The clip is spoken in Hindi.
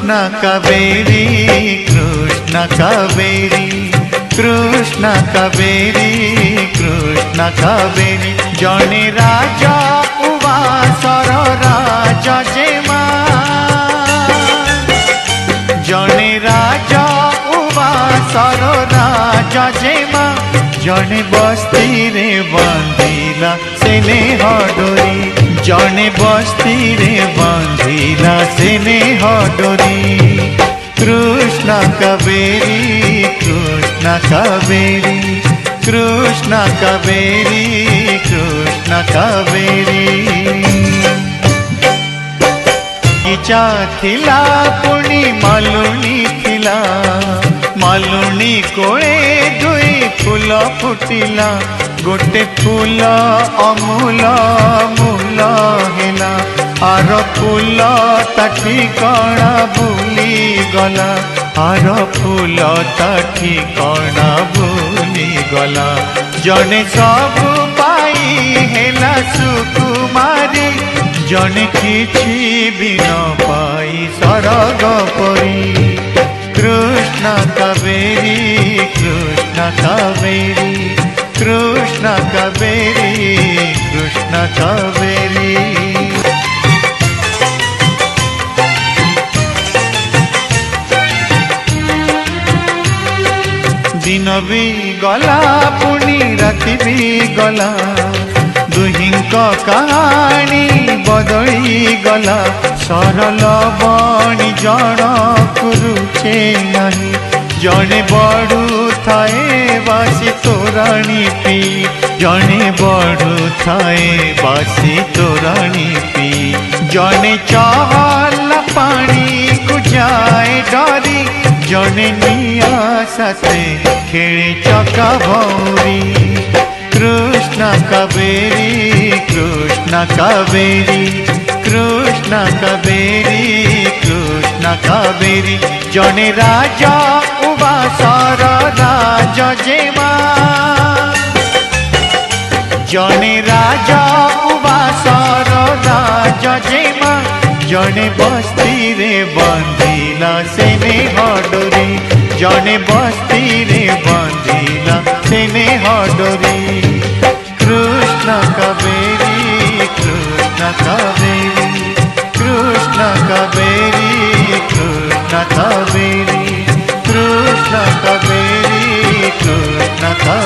कृष्ण कावेरी कृष्ण कावेरी कृष्ण कावेरी कृष्ण कावेरी जने राजा उवासर राजा जेमा जने राजा उवासर राजा जेमा जने बस्ती रे बांधिला सेने हडोरी जने बस्ती रे बांधिला सेने हडोरी कृष्ण कावेरी कृष्ण कावेरी कृष्ण कावेरी कृष्ण कावेरी इच्छा थिला पुणी मालुनी थिला मालुनी कोळे दुई फूल फुटिला गोटे फूल अमूल मूल हेला आर फूल ता ठिकाना भूली गला आर फूल ता ठिकाना भूली गला जने सब पाई हेला सुकुमारी जने किछि भी न पाई सरग परी कृष्ण कावेरी कृष्ण कावेरी कृष्ण कावेरी कृष्ण कावेरी दिन भी गला पुणी राति भी गला दुहिंक कहानी बदली गला सरल बणी जन रुचे नहीं जने बड़ू थाए बासी तोराणी पी जने बड़ू थाए बासी तोराणी पी जने चहला पानी को जाए डरी जने निया साथे खेले चका भौरी कृष्ण कावेरी कृष्ण कावेरी कृष्ण कावेरी कृष्ण कावेरी जने राजा उवासर राजा जेमा जने राजा उवासर राजा जेमा जने बस्ती रे बांधिला सेने हडोरी जने बस्ती रे बांधिला सेने हडोरी कृष्ण कावेरी कृष्ण कावेरी कृष्ण कावेरी कृष्ण कावेरी कृष्ण कावेरी कृष्ण कावेरी।